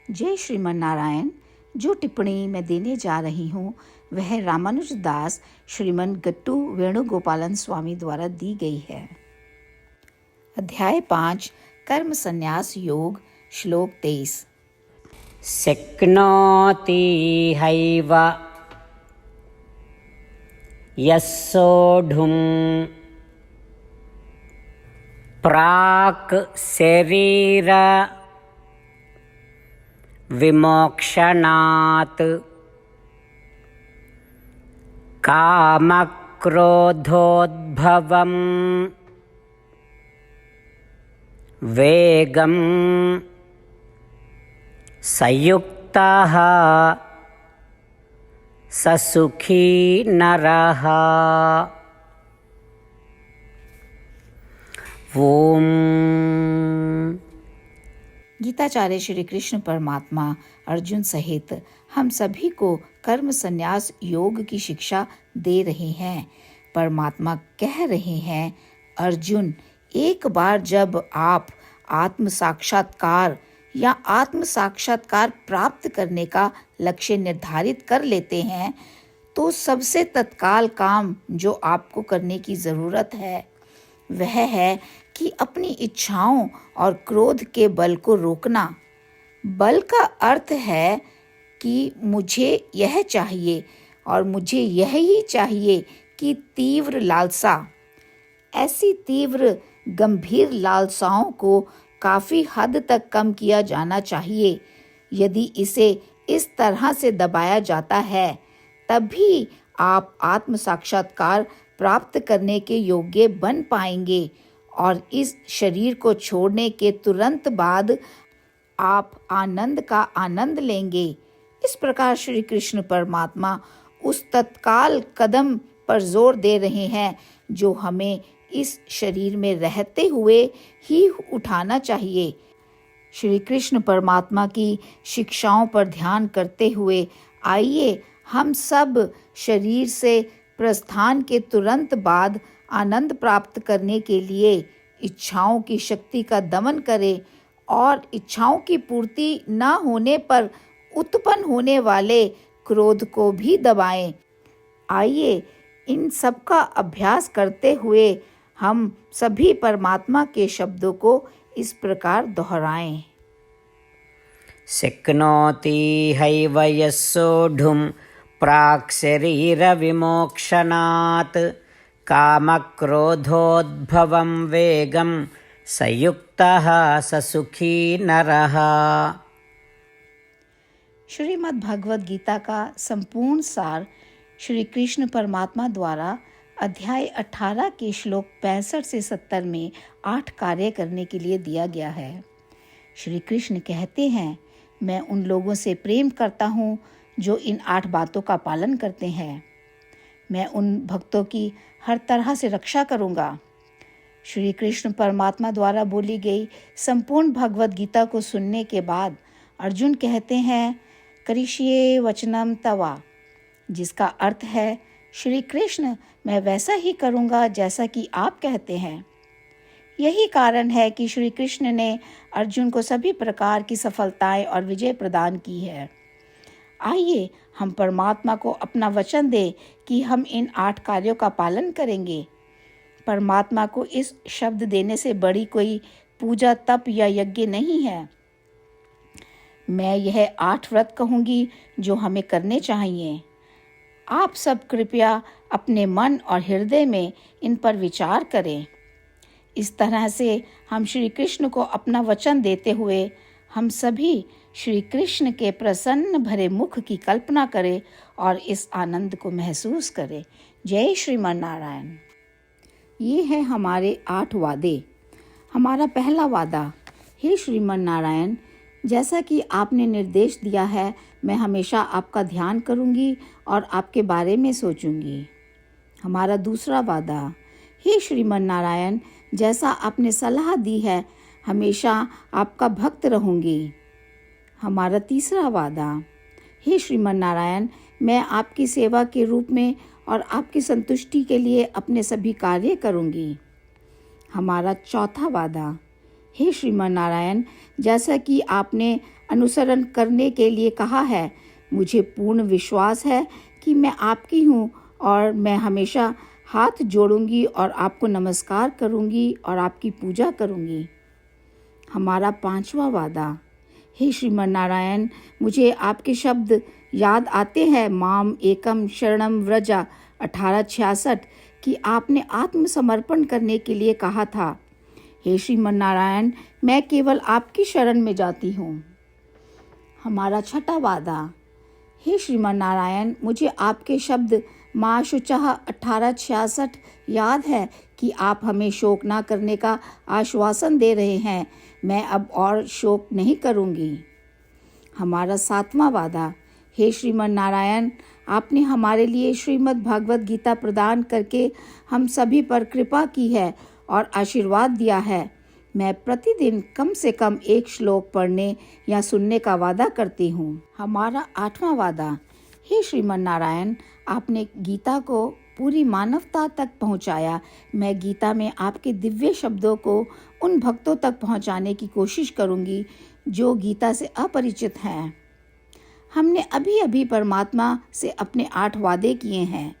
जय श्रीमन नारायण। जो टिप्पणी मैं देने जा रही हूँ वह रामानुज दास श्रीमन गट्टू वेणुगोपालन स्वामी द्वारा दी गई है। अध्याय 5 कर्म संन्यास योग, श्लोक 23। शक्नोति हैव यः सोढुं प्राक् शरीर विमोक्षणात् कामक्रोधोद्भवं वेगं संयुक्तः स सुखी नरः। ओम। गीताचार्य श्री कृष्ण परमात्मा अर्जुन सहित हम सभी को कर्म संन्यास योग की शिक्षा दे रहे हैं। परमात्मा कह रहे हैं, अर्जुन, एक बार जब आप आत्म साक्षात्कार या आत्म साक्षात्कार प्राप्त करने का लक्ष्य निर्धारित कर लेते हैं तो सबसे तत्काल काम जो आपको करने की जरूरत है वह है कि अपनी इच्छाओं और क्रोध के बल को रोकना। बल का अर्थ है कि मुझे यह चाहिए और मुझे यह ही चाहिए कि तीव्र लालसा, ऐसी तीव्र गंभीर लालसाओं को काफी हद तक कम किया जाना चाहिए। यदि इसे इस तरह से दबाया जाता है तभी आप आत्म साक्षात्कार प्राप्त करने के योग्य बन पाएंगे और इस शरीर को छोड़ने के तुरंत बाद आप आनंद का आनंद लेंगे। इस प्रकार श्री कृष्ण परमात्मा उस तत्काल कदम पर जोर दे रहे हैं जो हमें इस शरीर में रहते हुए ही उठाना चाहिए। श्री कृष्ण परमात्मा की शिक्षाओं पर ध्यान करते हुए आइए हम सब शरीर से प्रस्थान के तुरंत बाद आनंद प्राप्त करने के लिए इच्छाओं की शक्ति का दमन करें और इच्छाओं की पूर्ति न होने पर उत्पन्न होने वाले क्रोध को भी दबाएं। आइए इन सब का अभ्यास करते हुए हम सभी परमात्मा के शब्दों को इस प्रकार दोहराएं। शक्नोति हैव यः सोढुं प्राक् शरीर विमोक्षणात् कामक्रोधोद्भवं वेगं संयुक्तः स सुखी नरः। श्रीमद् भगवद गीता का संपूर्ण सार श्री कृष्ण परमात्मा द्वारा अध्याय 18 के श्लोक 65 से 70 में 8 कार्य करने के लिए दिया गया है। श्री कृष्ण कहते हैं, मैं उन लोगों से प्रेम करता हूँ जो इन 8 बातों का पालन करते हैं। मैं उन भक्तों की हर तरह से रक्षा करूँगा। श्री कृष्ण परमात्मा द्वारा बोली गई संपूर्ण भगवद गीता को सुनने के बाद अर्जुन कहते हैं, करिष्ये वचनम तवा, जिसका अर्थ है, श्री कृष्ण, मैं वैसा ही करूँगा जैसा कि आप कहते हैं। यही कारण है कि श्री कृष्ण ने अर्जुन को सभी प्रकार की सफलताएं और विजय प्रदान की है। आइए हम परमात्मा को अपना वचन दें कि हम इन 8 कार्यों का पालन करेंगे। परमात्मा को इस शब्द देने से बड़ी कोई पूजा, तप या यज्ञ नहीं है। मैं यह 8 व्रत कहूँगी जो हमें करने चाहिए। आप सब कृपया अपने मन और हृदय में इन पर विचार करें। इस तरह से हम श्री कृष्ण को अपना वचन देते हुए हम सभी श्री कृष्ण के प्रसन्न भरे मुख की कल्पना करें और इस आनंद को महसूस करें। जय श्रीमन नारायण। ये है हमारे 8 वादे। हमारा पहला वादा, हे श्रीमन नारायण, जैसा कि आपने निर्देश दिया है मैं हमेशा आपका ध्यान करूंगी और आपके बारे में सोचूंगी। हमारा दूसरा वादा, हे श्रीमन नारायण, जैसा आपने सलाह दी है हमेशा आपका भक्त रहूंगी। हमारा तीसरा वादा, हे श्रीमन नारायण, मैं आपकी सेवा के रूप में और आपकी संतुष्टि के लिए अपने सभी कार्य करूंगी। हमारा चौथा वादा, हे श्रीमान नारायण, जैसा कि आपने अनुसरण करने के लिए कहा है, मुझे पूर्ण विश्वास है कि मैं आपकी हूँ और मैं हमेशा हाथ जोड़ूंगी और आपको नमस्कार करूंगी और आपकी पूजा करूंगी। हमारा 5वां वादा। हे श्रीमान नारायण, मुझे आपके शब्द याद आते हैं, माम एकम शरणम व्रजा 1866, कि आपने आत्मसमर्पण करने के लिए कहा था। हे श्रीमान नारायण, मैं केवल आपकी शरण में जाती हूँ। हमारा 6वां वादा। हे श्रीमान नारायण, मुझे आपके शब्द माँ शुचः 1866 याद है कि आप हमें शोक ना करने का आश्वासन दे रहे हैं। मैं अब और शोक नहीं करूँगी। हमारा 7वां वादा। हे श्रीमान नारायण, आपने हमारे लिए श्रीमद् भागवत गीता प्रदान करके हम सभी पर कृपा की है और आशीर्वाद दिया है। मैं प्रतिदिन कम से कम 1 श्लोक पढ़ने या सुनने का वादा करती हूँ। हमारा 8वां वादा। हे श्रीमान नारायण, आपने गीता को पूरी मानवता तक पहुँचाया। मैं गीता में आपके दिव्य शब्दों को उन भक्तों तक पहुँचाने की कोशिश करूँगी जो गीता से अपरिचित हैं। हमने अभी अभी परमात्मा से अपने 8 वादे किए हैं।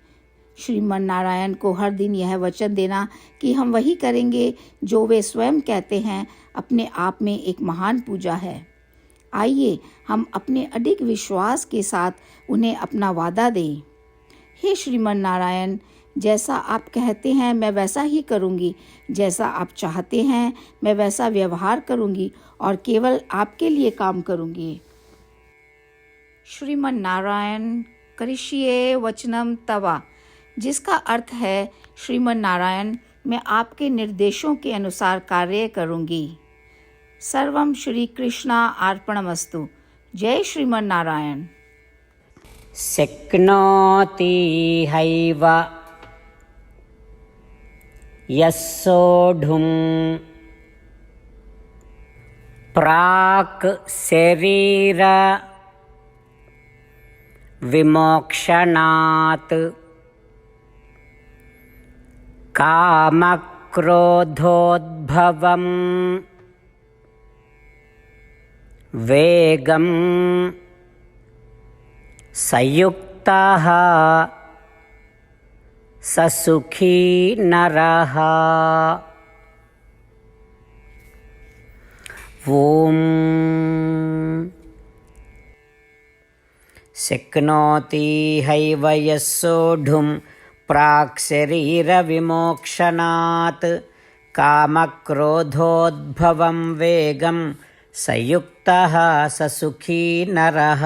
श्रीमान नारायण को हर दिन यह वचन देना कि हम वही करेंगे जो वे स्वयं कहते हैं, अपने आप में एक महान पूजा है। आइए हम अपने अडिग विश्वास के साथ उन्हें अपना वादा दें। हे श्रीमान नारायण, जैसा आप कहते हैं मैं वैसा ही करूँगी, जैसा आप चाहते हैं मैं वैसा व्यवहार करूँगी और केवल आपके लिए काम करूँगी। श्रीमान नारायण करिष्ये वचनम तवा, जिसका अर्थ है, श्रीमान नारायण, मैं आपके निर्देशों के अनुसार कार्य करूँगी। सर्वम श्री कृष्णा अर्पणमस्तु। जय श्रीमान नारायण। शक्नोति हैव यः सोढुं प्राक् शरीर विमोक्षणात् कामक्रोधोद्भवम् वेगं संयुक्तः स सुखी नरः। ॐ शक्नोति हैव यः सोढुं प्राक् शरीरविमोक्षणात् कामक्रोधोद्भवं वेगं संयुक्तः स सुखी नरः।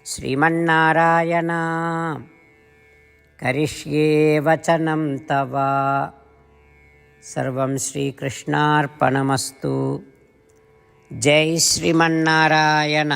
श्रीमन्नारायण करिष्ये वचनं तव। सर्वं श्रीकृष्णार्पणमस्तु। जय श्रीमन्नारायण।